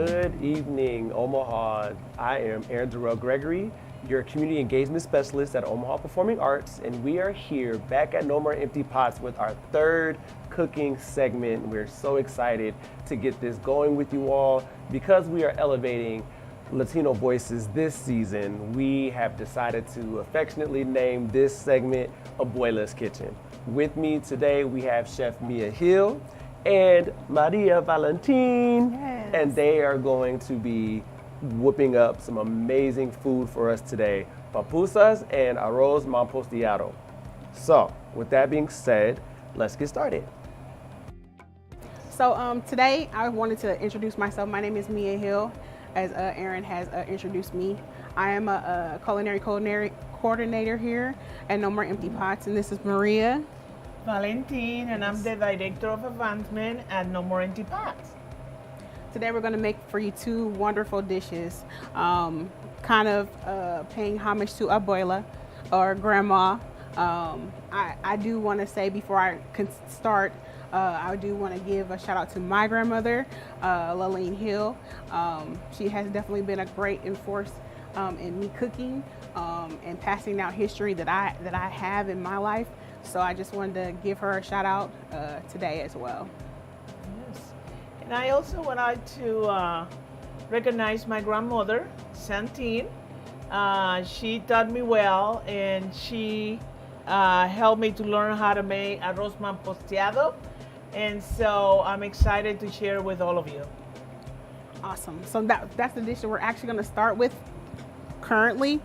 Good evening, Omaha. I am Aaron Darrell Gregory, your community engagement specialist at Omaha Performing Arts, and we are here back at No More Empty Pots with our third cooking segment. We're so excited to get this going with you all because we are elevating Latino voices this season. We have decided to affectionately name this segment Abuela's Kitchen. With me today, we have Chef Mia Hill and Maria Valentin, Yes. and they are going to be whooping up some amazing food for us today, papusas and arroz manposteado. So, with that being said, let's get started. So today I wanted to introduce myself. My name is Mia Hill, as Aaron has introduced me. I am a culinary coordinator here at No More Empty Pots, and this is Maria. Valentin, and I'm the Director of Advancement at No More Empty Pots. Today we're going to make for you two wonderful dishes, kind of paying homage to Abuela or Grandma. I do want to say before I can start, I do want to give a shout out to my grandmother, Laline Hill. She has definitely been a great enforce in me cooking and passing down history that I have in my life. So I just wanted to give her a shout out today as well. Yes. And I also would like to recognize my grandmother, Santine. She taught me well, and she helped me to learn how to make arroz manposteado. And so I'm excited to share with all of you. Awesome. So that's the dish that we're actually going to start with currently.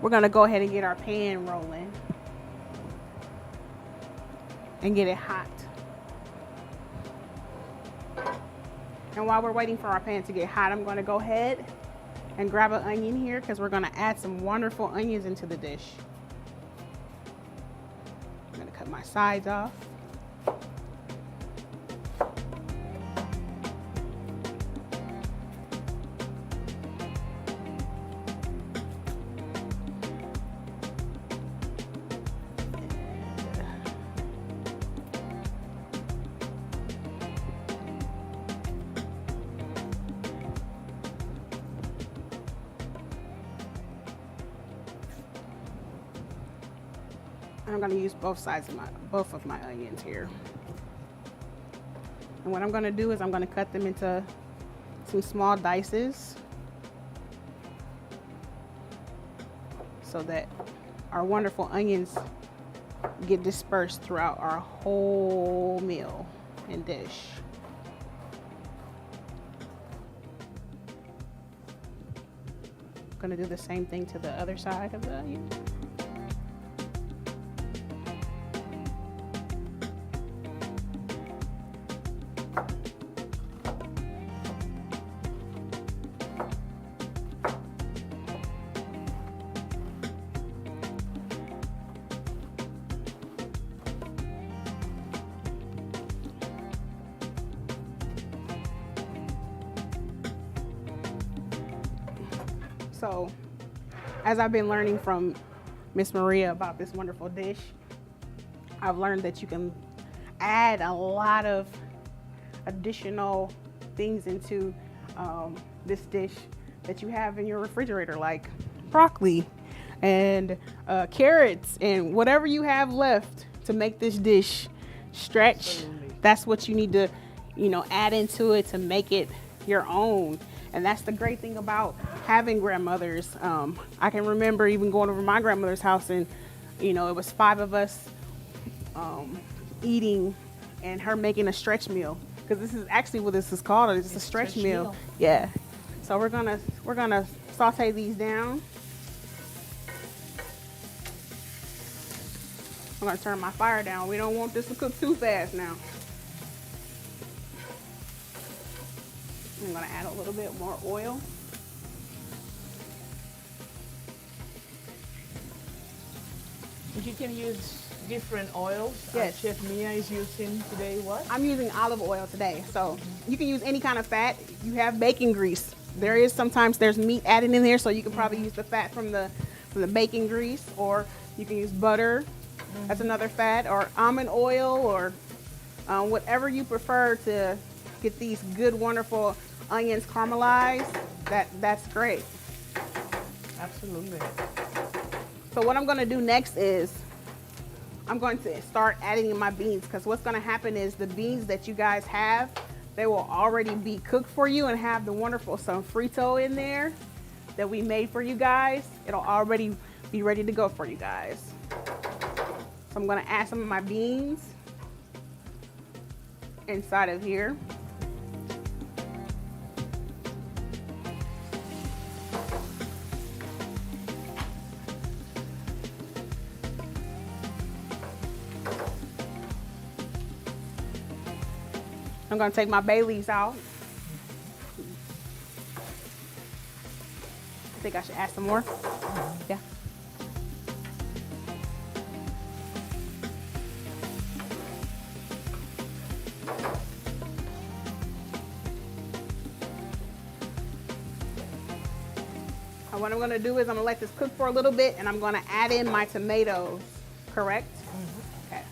We're going to go ahead and get our pan rolling and get it hot. And while we're waiting for our pan to get hot, I'm going to go ahead and grab an onion here because we're going to add some wonderful onions into the dish. I'm going to cut my sides off. I'm going to use both of my onions here. And what I'm going to do is I'm going to cut them into some small dices so that our wonderful onions get dispersed throughout our whole meal and dish. I'm going to do the same thing to the other side of the onion. So, as I've been learning from Miss Maria about this wonderful dish, I've learned that you can add a lot of additional things into this dish that you have in your refrigerator, like broccoli and carrots and whatever you have left to make this dish stretch. Absolutely. That's what you need to, add into it to make it your own. And that's the great thing about having grandmothers. I can remember even going over my grandmother's house, and it was 5 of us eating, and her making a stretch meal, because this is actually what this is called. It's a stretch meal. Yeah. So we're gonna saute these down. I'm gonna turn my fire down. We don't want this to cook too fast now. I'm gonna add a little bit more oil. You can use different oils. Yes. Chef Mia is using today what? I'm using olive oil today, so you can use any kind of fat. You have bacon grease. Sometimes there's meat added in there, so you can probably use the fat from the bacon grease, or you can use butter. That's another fat, or almond oil, or whatever you prefer to get these good, wonderful onions caramelized, that's great. Absolutely. So what I'm gonna do next is I'm going to start adding in my beans, because what's gonna happen is the beans that you guys have, they will already be cooked for you and have the wonderful sofrito in there that we made for you guys. It'll already be ready to go for you guys. So I'm gonna add some of my beans inside of here. I'm gonna take my bay leaves out. I think I should add some more. Yeah. And what I'm gonna do is I'm gonna let this cook for a little bit, and I'm gonna add in my tomatoes, correct? Okay.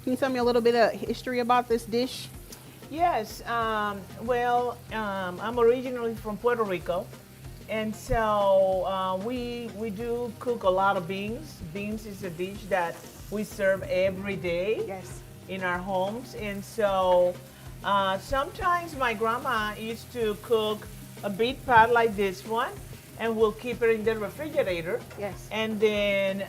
Can you tell me a little bit of history about this dish? Yes. Well, I'm originally from Puerto Rico, and so we do cook a lot of beans. Beans is a dish that we serve every day. Yes. In our homes, and so sometimes my grandma used to cook a big pot like this one, and we'll keep it in the refrigerator. Yes. And then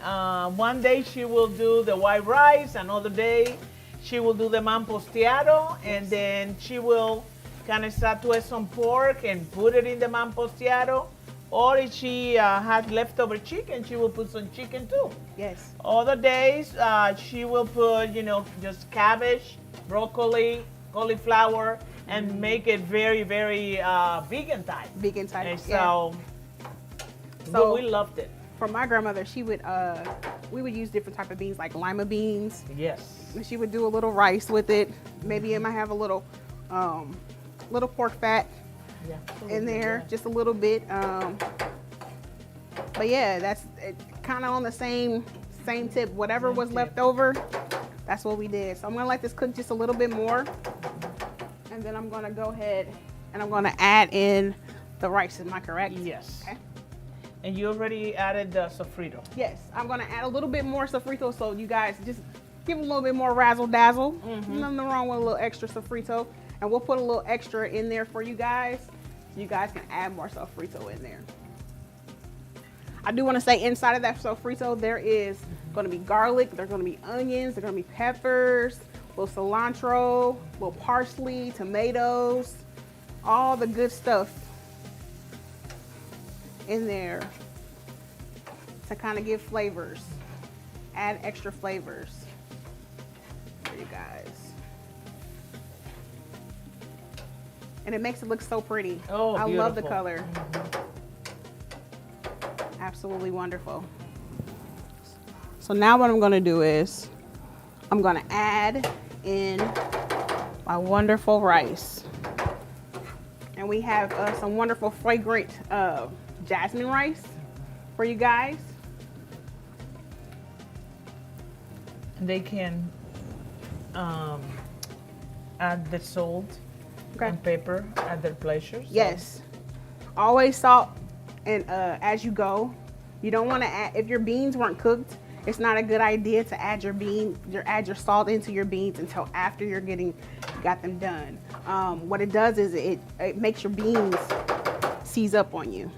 one day she will do the white rice, another day she will do the mamposteado, and then she will kind of saute some pork and put it in the mamposteado. Or if she had leftover chicken, she will put some chicken too. Yes. Other days, she will put, just cabbage, broccoli, cauliflower, and make it very, very vegan type. Vegan type. And yeah. so we loved it. For my grandmother, she would we would use different type of beans like lima beans. Yes. And she would do a little rice with it. Maybe it might have a little pork fat in there, just a little bit. But yeah, that's kind of on the same tip. Whatever was left over, that's what we did. So I'm gonna let this cook just a little bit more, and then I'm gonna go ahead and I'm gonna add in the rice. Am I correct? Yes. Okay. And you already added the sofrito. Yes, I'm gonna add a little bit more sofrito, so you guys just give a little bit more razzle dazzle. Nothing wrong with a little extra sofrito, and we'll put a little extra in there for you guys. So you guys can add more sofrito in there. I do want to say inside of that sofrito there is going to be garlic, there's going to be onions, there's going to be peppers, a little cilantro, a little parsley, tomatoes, all the good stuff in there to kind of give flavors, add extra flavors for you guys. And it makes it look so pretty. Oh, I love the beautiful. color. Absolutely wonderful. So now what I'm gonna do is I'm gonna add in my wonderful rice. And we have some wonderful fragrant jasmine rice for you guys. They can add the salt and pepper at their pleasure. So. Yes. Always salt and as you go. You don't want to add, if your beans weren't cooked, it's not a good idea to add your salt into your beans until after you got them done. What it does is it makes your beans seize up on you.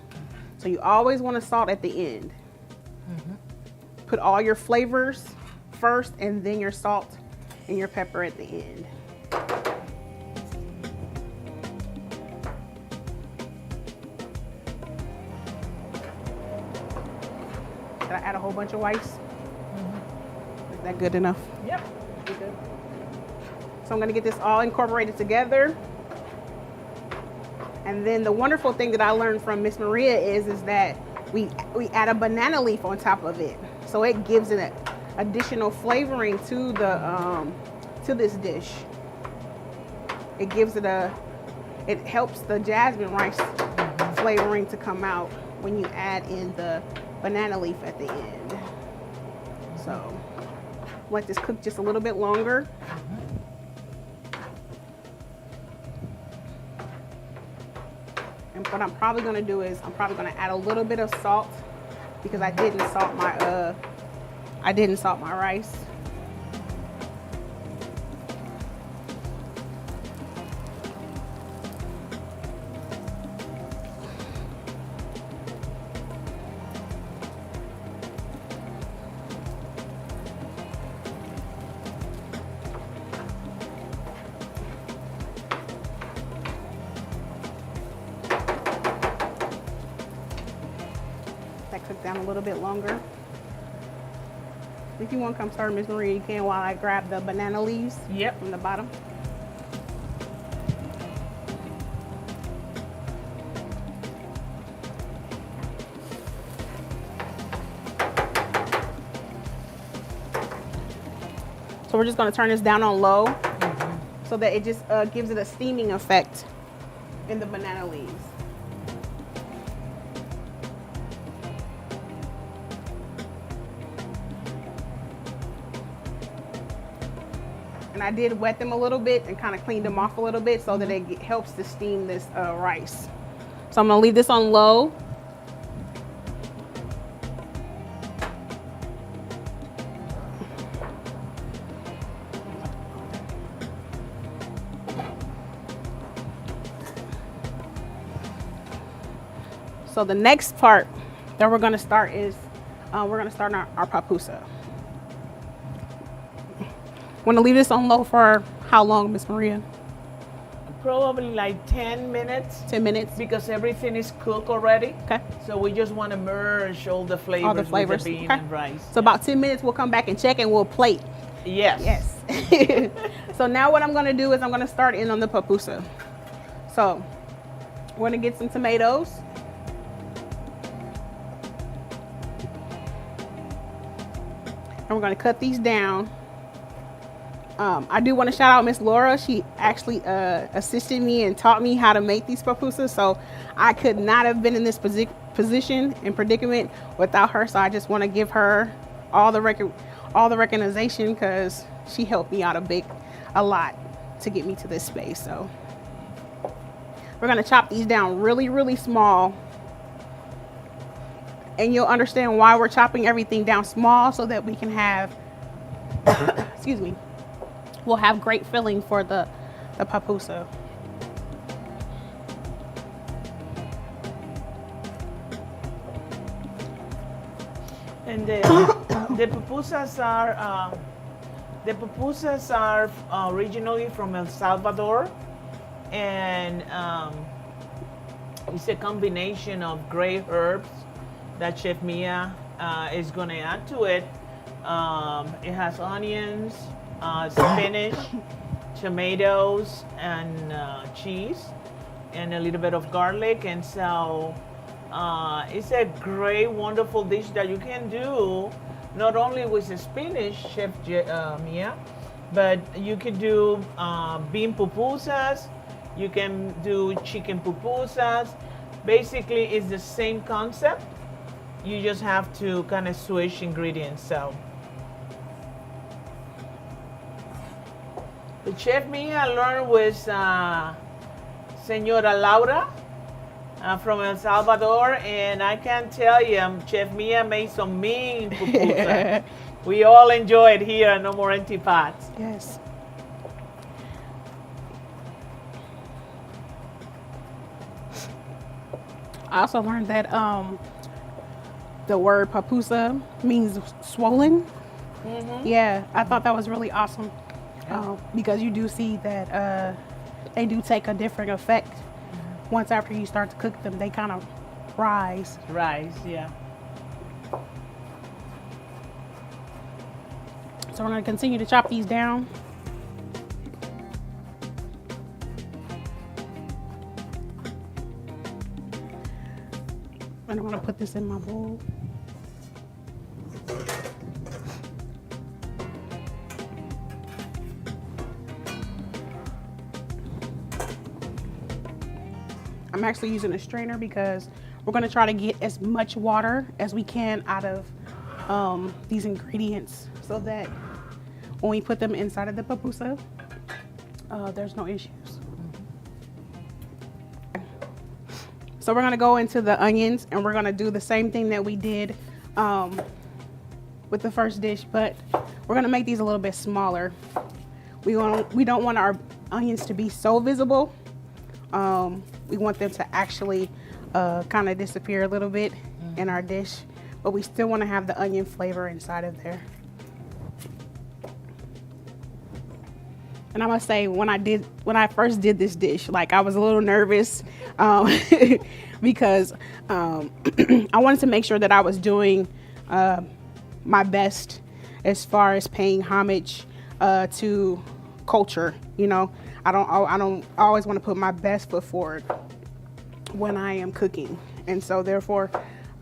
So you always want to salt at the end. Put all your flavors first and then your salt and your pepper at the end. Did I add a whole bunch of rice? Is that good enough? Yep. Good. So I'm gonna get this all incorporated together. And then the wonderful thing that I learned from Miss Maria is that we add a banana leaf on top of it. So it gives it an additional flavoring to this dish. It gives it it helps the jasmine rice flavoring to come out when you add in the banana leaf at the end. So let this cook just a little bit longer. And what I'm probably gonna do is I'm probably gonna add a little bit of salt because I didn't salt my rice. That cook down a little bit longer. If you want to come start, Miss Maria, you can while I grab the banana leaves from the bottom. So we're just going to turn this down on low so that it just gives it a steaming effect in the banana leaves. And I did wet them a little bit and kind of cleaned them off a little bit so that it helps to steam this rice. So I'm gonna leave this on low. So the next part that we're gonna start is we're gonna start our papusa. Want to leave this on low for how long, Miss Maria? Probably like 10 minutes. 10 minutes. Because everything is cooked already. Okay. So we just want to merge all the flavors, with the bean and rice. So about 10 minutes, we'll come back and check and we'll plate. Yes. Yes. So now what I'm going to do is I'm going to start in on the papusa. So we're going to get some tomatoes. And we're going to cut these down. I do want to shout out Miss Laura. She actually assisted me and taught me how to make these pupusas. So I could not have been in this position and predicament without her. So I just want to give her all the recognition because she helped me out a lot to get me to this space. So we're going to chop these down really, really small. And you'll understand why we're chopping everything down small so that we can have, excuse me, we'll have great filling for the papusa. And the pupusas are originally from El Salvador, and it's a combination of gray herbs that Chef Mia is going to add to it. It has onions, spinach, tomatoes, and cheese, and a little bit of garlic. And so it's a great, wonderful dish that you can do not only with the spinach, Chef Mia, but you can do bean pupusas, you can do chicken pupusas. Basically, it's the same concept. You just have to kind of switch ingredients. So the Chef Mia learned with Senora Laura from El Salvador, and I can tell you, Chef Mia made some mean pupusas. We all enjoy it here at No More Empty Pots. Yes. I also learned that the word papusa means swollen. Mm-hmm. Yeah, I thought that was really awesome because you do see that they do take a different effect. Mm-hmm. Once after you start to cook them, they kind of rise. Rise, yeah. So we're going to continue to chop these down. And I'm going to put this in my bowl. I'm actually using a strainer because we're going to try to get as much water as we can out of these ingredients so that when we put them inside of the pupusa, there's no issues. So we're gonna go into the onions, and we're gonna do the same thing that we did with the first dish, but we're gonna make these a little bit smaller. We don't want our onions to be so visible. We want them to actually kind of disappear a little bit in our dish, but we still want to have the onion flavor inside of there. And I must say, when I first did this dish, like, I was a little nervous because I wanted to make sure that I was doing my best as far as paying homage to culture. You know, I always want to put my best foot forward when I am cooking, and so therefore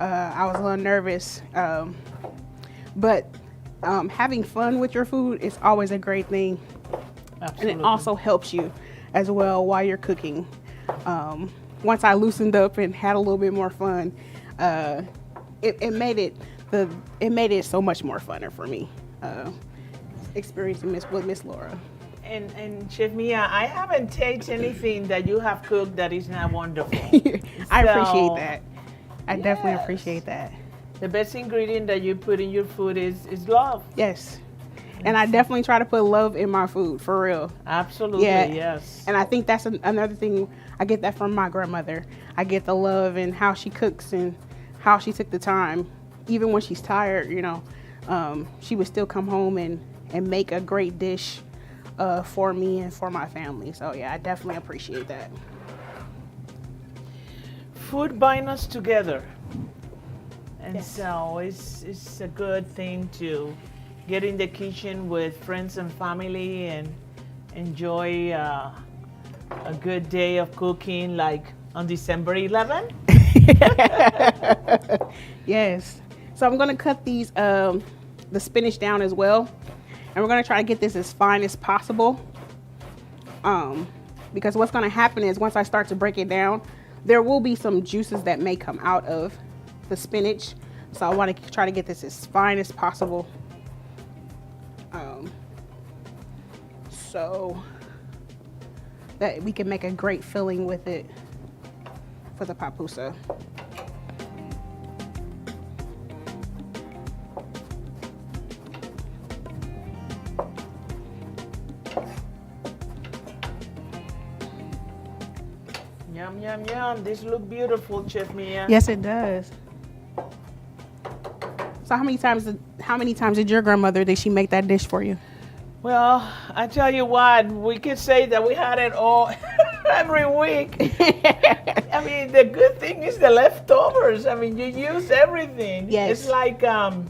I was a little nervous. But having fun with your food is always a great thing. Absolutely. And it also helps you as well while you're cooking. Once I loosened up and had a little bit more fun, it made it so much more funner for me experiencing with Miss Laura. And Chef Mia, I haven't tasted anything that you have cooked that is not wonderful. I appreciate that. I definitely appreciate that. The best ingredient that you put in your food is love. Yes. And I definitely try to put love in my food, for real. Absolutely, yeah. Yes. And I think that's another thing. I get that from my grandmother. I get the love and how she cooks and how she took the time. Even when she's tired, you know, she would still come home and make a great dish for me and for my family. So yeah, I definitely appreciate that. Food binds us together. And Yes. so it's a good thing to get in the kitchen with friends and family and enjoy a good day of cooking, like on December 11th. Yes. So I'm gonna cut these the spinach down as well, and we're gonna try to get this as fine as possible. Because what's gonna happen is once I start to break it down, there will be some juices that may come out of the spinach. So I want to try to get this as fine as possible. So that we can make a great filling with it for the papusa. Yum, yum, yum. This look beautiful, Chef Mia. Yes, it does. So how many times did your grandmother, did she make that dish for you? Well, I tell you what, we could say that we had it all every week. I mean, the good thing is the leftovers. I mean, you use everything. Yes. It's like a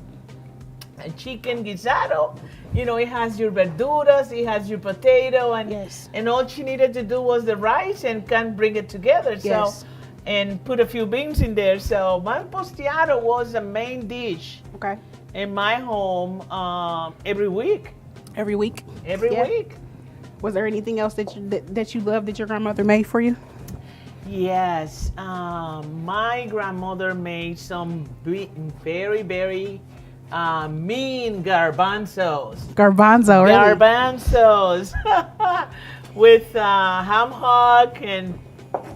chicken guisado. You know, it has your verduras, it has your potato, and Yes. and all she needed to do was the rice and can bring it together. Yes. So, and put a few beans in there. So, manpostiado was the main dish Okay. in my home every week. Every week? Every Yeah. week. Was there anything else that you loved that your grandmother made for you? Yes, my grandmother made some very, very mean garbanzos. Garbanzo, really? Garbanzos with ham hock and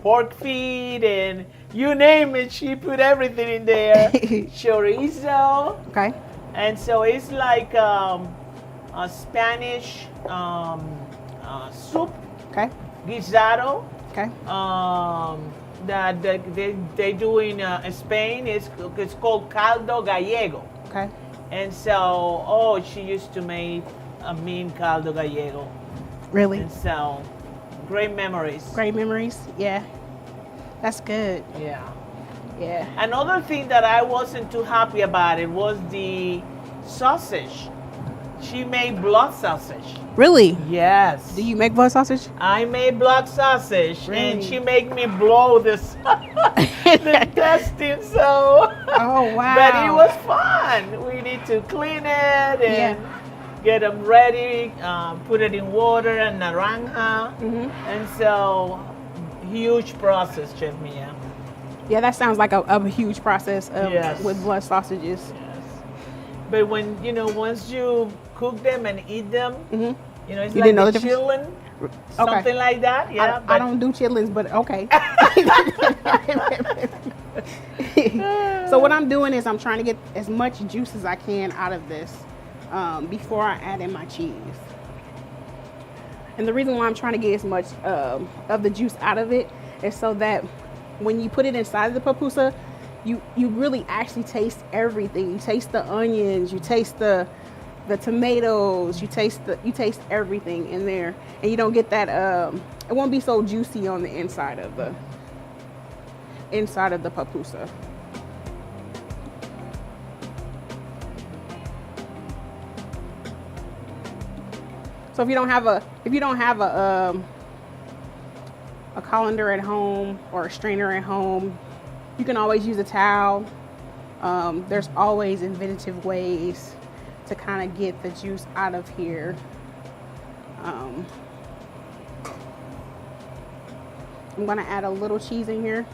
pork feet and you name it. She put everything in there. Chorizo. Okay. And so it's like a Spanish soup, Okay. guisado. Okay. That they do in Spain. It's called caldo gallego. Okay. And so, she used to make a mean caldo gallego. Really? And so, great memories. Great memories? Yeah. That's good. Yeah. Yeah. Another thing that I wasn't too happy about it was the sausage. She made blood sausage. Really? Yes. Do you make blood sausage? I made blood sausage, Really? and she made me blow the intestine. So, Oh, wow. but it was fun. We need to clean it and get them ready. Put it in water and naranja, and so huge process, Chef Mia. Yeah, that sounds like a huge process Yes. with blood sausages. Yes. But when once you cook them and eat them. Mm-hmm. You know, it's You like didn't know the the difference? chillin', something like that. Yeah, I don't do chitlins, but okay. So what I'm doing is I'm trying to get as much juice as I can out of this before I add in my cheese. And the reason why I'm trying to get as much of the juice out of it is so that when you put it inside of the pupusa, you really actually taste everything. You taste the onions, you taste the tomatoes, you taste everything in there, and you don't get that. It won't be so juicy on the inside of the pupusa. So if you don't have a colander at home or a strainer at home, you can always use a towel. There's always inventive ways to kind of get the juice out of here. I'm gonna add a little cheese in here.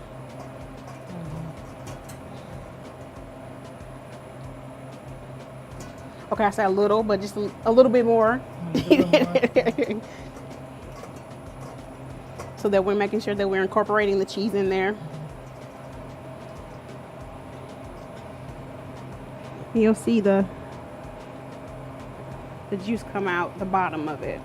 Okay, I said a little, but just a little bit more. So that we're making sure that we're incorporating the cheese in there. You'll see the juice come out the bottom of it.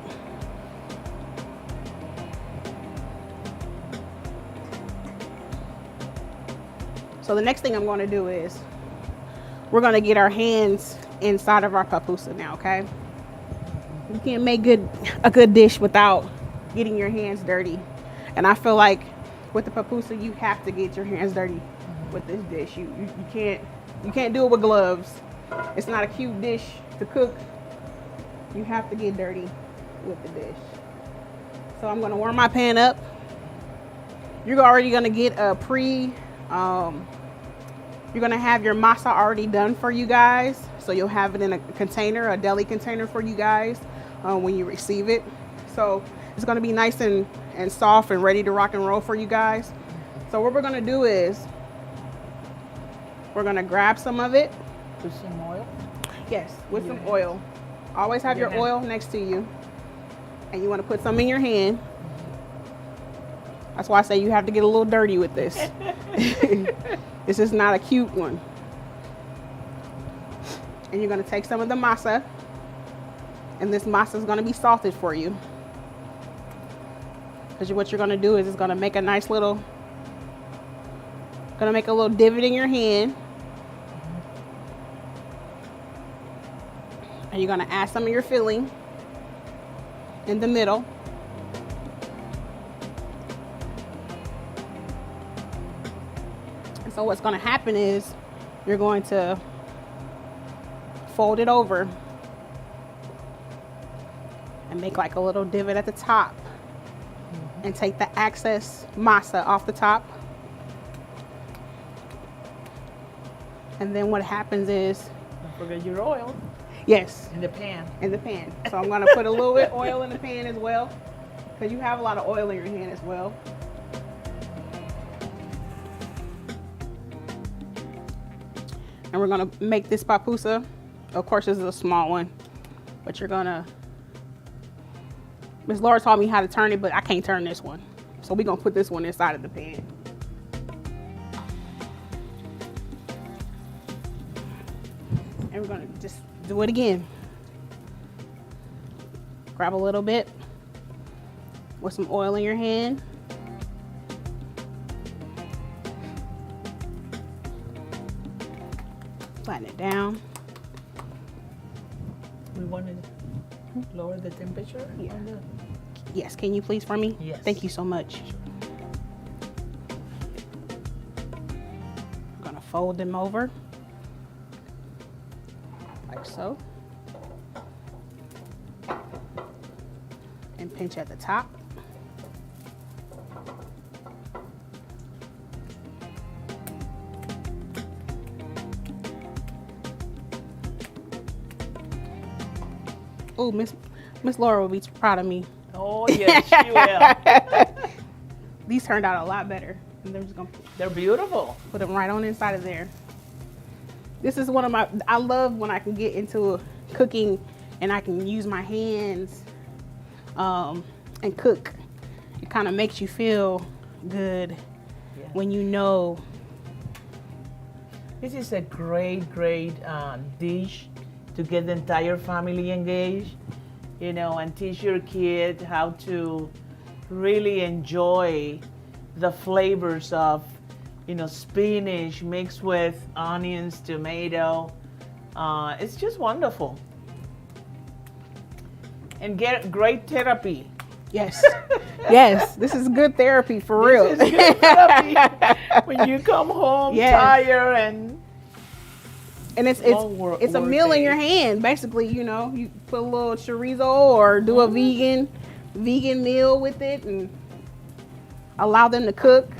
So the next thing I'm going to do is we're going to get our hands inside of our pupusa now, okay? You can't make a good dish without getting your hands dirty. And I feel like with the pupusa, you have to get your hands dirty with this dish. You can't do it with gloves. It's not a cute dish to cook. You have to get dirty with the dish. So I'm going to warm my pan up. You're already going to get a you're going to have your masa already done for you guys. So you'll have it in a container, a deli container for you guys when you receive it. So it's going to be nice and soft and ready to rock and roll for you guys. So what we're going to do is we're going to grab some of it. With some oil? Yes, with some oil. Always have your oil next to you. And you want to put some in your hand. That's why I say you have to get a little dirty with this. This is not a cute one. And you're going to take some of the masa. And this masa is going to be salted for you. Because what you're going to do is it's going to make a nice little, divot in your hand. And you're going to add some of your filling in the middle. And so what's going to happen is you're going to fold it over and make like a little divot at the top and take the excess masa off the top. And then what happens is, Don't forget your oil. Yes. In the pan. In the pan. So I'm going to put a little bit of oil in the pan as well, because you have a lot of oil in your hand as well. And we're going to make this papusa. Of course, this is a small one, but you're going to, Miss Laura taught me how to turn it, but I can't turn this one. So we're going to put this one inside of the pan. And we're going to just do it again. Grab a little bit with some oil in your hand. Flatten it down. We wanted to lower the temperature? Yeah. Yes, can you please for me? Yes. Thank you so much. I'm gonna fold them over like so. And pinch at the top. Oh, Miss Laura will be proud of me. Oh, yes, she will. These turned out a lot better. And They're beautiful. put them right on inside of there. This is one of my, I love when I can get into cooking and I can use my hands and cook. It kind of makes you feel good when you know. This is a great dish to get the entire family engaged, you know, and teach your kid how to really enjoy the flavors of, you know, spinach mixed with onions, tomato. It's just wonderful. And get great therapy. Yes. Yes, this is good therapy for real. This is good therapy when you come home tired and it's a meal in your hand. Basically, you know, you put a little chorizo or do a vegan meal with it and allow them to cook.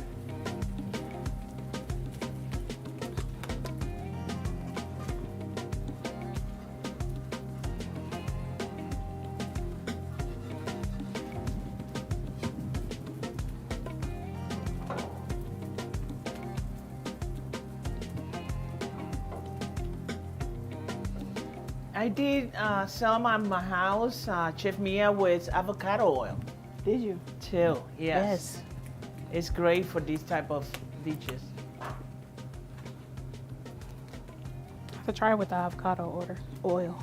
I did some at my house, Chef Mia, with avocado oil Did you? too. Yes. It's great for these type of dishes. I have to try it with the avocado oil.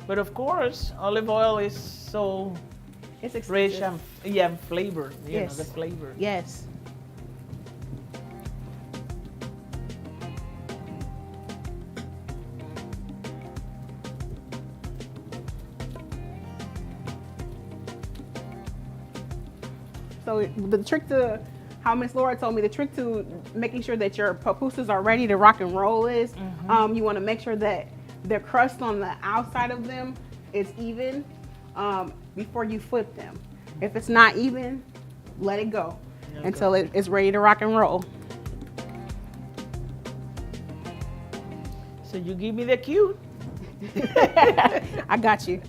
But of course, olive oil is so It's rich expensive. and flavor. You know, Yes. the flavor. Yes. So the trick to how Miss Laura told me, the trick to making sure that your pupusas are ready to rock and roll is you want to make sure that the crust on the outside of them is even before you flip them. If it's not even, let it go until it's ready to rock and roll. So you give me the cue. I got you.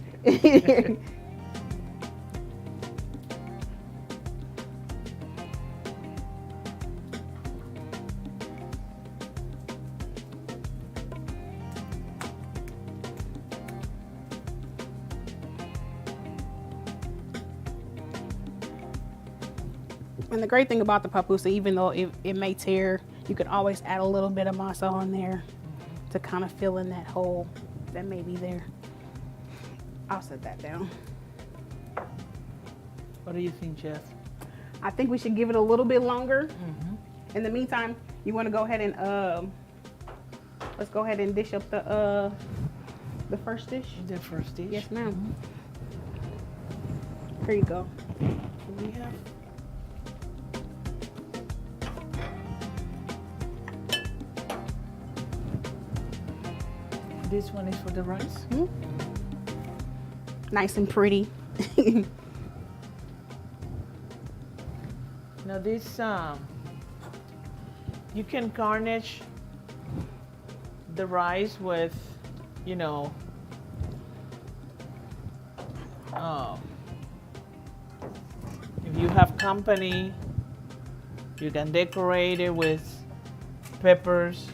And the great thing about the papusa, even though it may tear, you can always add a little bit of masa on there to kind of fill in that hole that may be there. I'll set that down. What do you think, Chef? I think we should give it a little bit longer. In the meantime, you want to go ahead and let's go ahead and dish up the first dish. The first dish. Yes, ma'am. Here you go. We have. This one is for the rice. Nice and pretty. Now this, you can garnish the rice with, you know, if you have company, you can decorate it with peppers.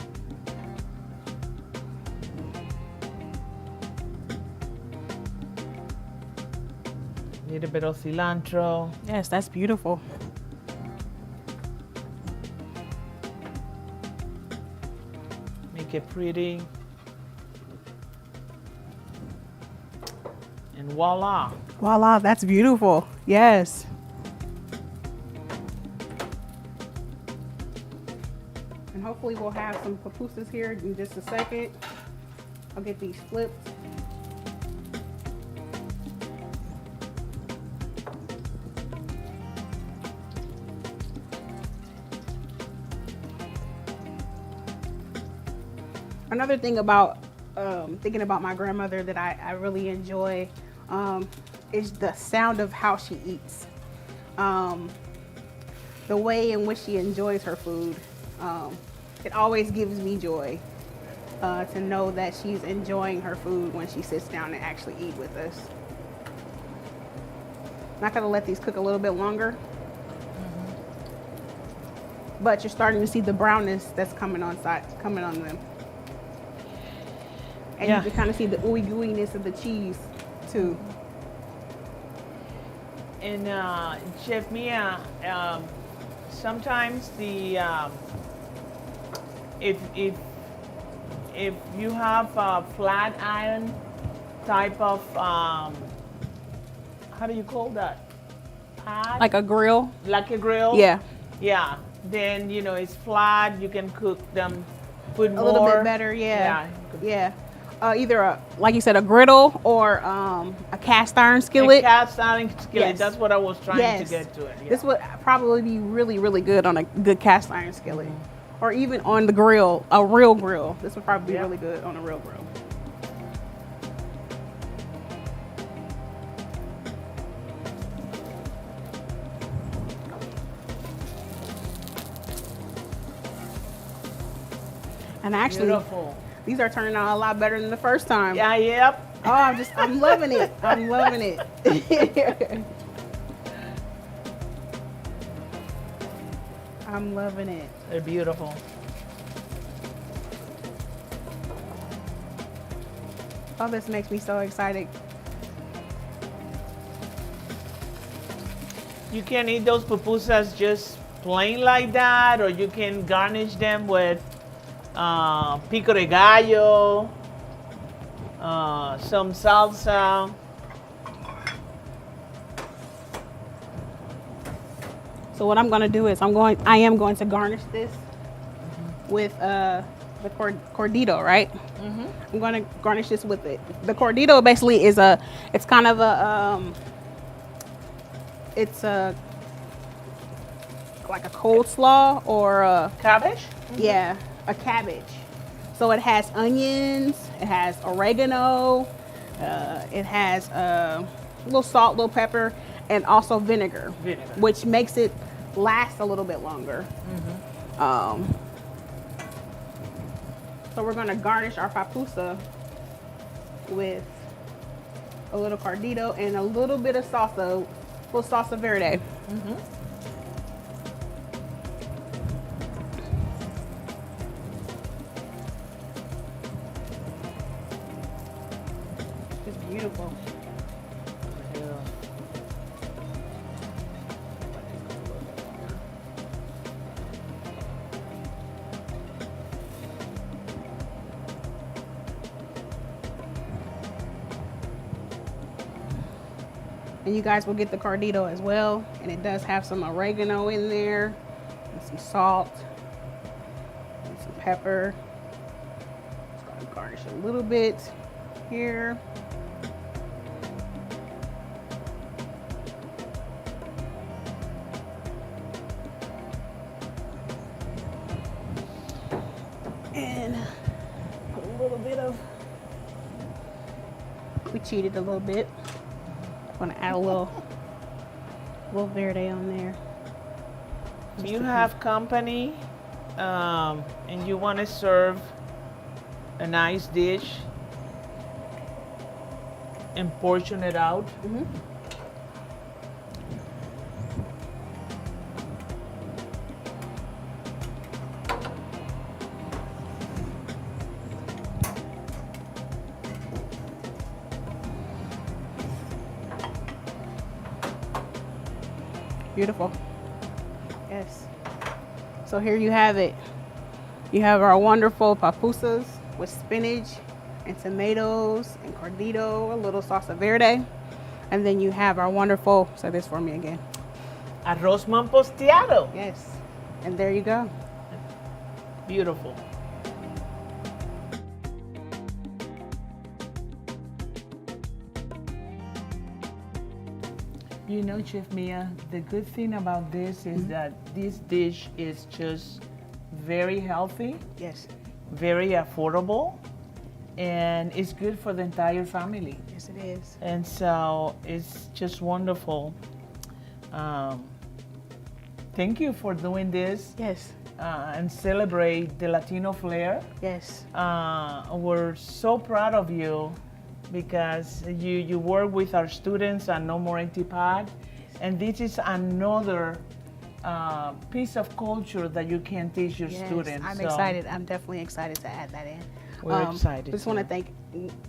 Little bit of cilantro. Yes, that's beautiful. Make it pretty. And voila. Voila, that's beautiful. Yes. And hopefully we'll have some pupusas here in just a second. I'll get these flipped. Another thing about thinking about my grandmother that I really enjoy is the sound of how she eats. The way in which she enjoys her food. It always gives me joy to know that she's enjoying her food when she sits down and actually eat with us. Not gonna let these cook a little bit longer. But you're starting to see the brownness that's coming on them. And you can kind of see the ooey gooiness of the cheese too. And Chef Mia, sometimes the if you have a flat iron type of how do you call that? Pot? Like a grill. Like a grill? Yeah. Yeah. Then it's flat. You can cook them, put A more. little bit better, yeah. Yeah. Yeah. Either like you said, a griddle or a cast iron skillet. A cast iron skillet. Yes. That's what I was trying Yes. to get to it. Yeah. This would probably be really, really good on a good cast iron skillet. Or even on the grill, a real grill. This would probably be really good on a real grill. And actually, Beautiful. these are turning out a lot better than the first time. Yeah, yep. Oh, I'm loving it. I'm loving it. I'm loving it. They're beautiful. Oh, this makes me so excited. You can eat those pupusas just plain like that, or you can garnish them with pico de gallo, some salsa. So what I'm going to do is I am going to garnish this with the cordito, right? I'm going to garnish this with it. The cordito basically is it's kind of it's like a coleslaw or Cabbage? yeah, a cabbage. So it has onions, it has oregano, it has a little salt, little pepper, and also vinegar, which makes it last a little bit longer. So we're gonna garnish our papusa with a little cordito and a little bit of salsa, little salsa verde. It's beautiful. And you guys will get the cordito as well. And it does have some oregano in there, and some salt, and some pepper. Just gonna garnish a little bit here. And put a little bit of, we cheated a little bit. Gonna add a little verde on there. If you have company and you want to serve a nice dish and portion it out, Beautiful. Yes. So here you have it. You have our wonderful papusas with spinach and tomatoes and cordito, a little salsa verde. And then you have our wonderful, say this for me again. arroz manposteado. Yes. And there you go. Beautiful. You know, Chef Mia, the good thing about this is that this dish is just very healthy, Yes. very affordable, and it's good for the entire family. Yes, it is. And so it's just wonderful. Thank you for doing this Yes. and celebrate the Latino flair. Yes. We're so proud of you because you work with our students at No More Empty Pot, and this is another piece of culture that you can teach your Yes. students. I'm So, excited. I'm definitely excited to add that in. We're excited. Just want to thank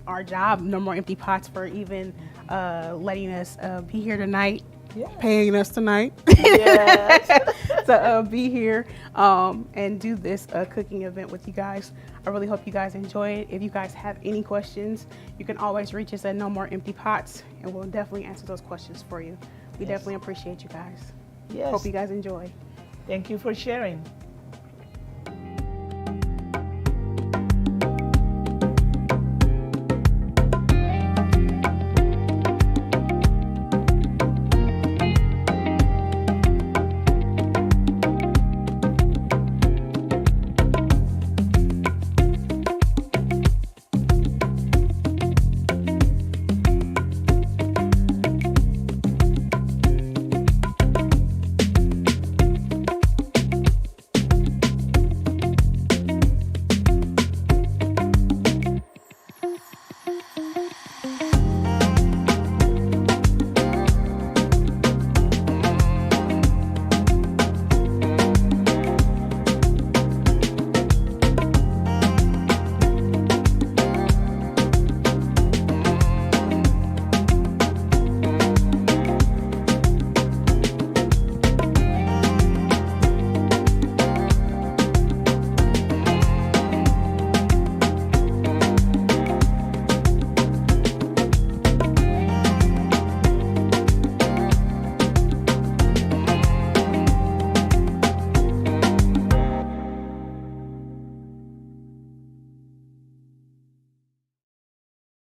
our job, No More Empty Pots, for even letting us be here tonight, paying us tonight Yes. to be here and do this cooking event with you guys. I really hope you guys enjoy it. If you guys have any questions, you can always reach us at No More Empty Pots, and we'll definitely answer those questions for you. We definitely appreciate you guys. Yes. Hope you guys enjoy. Thank you for sharing.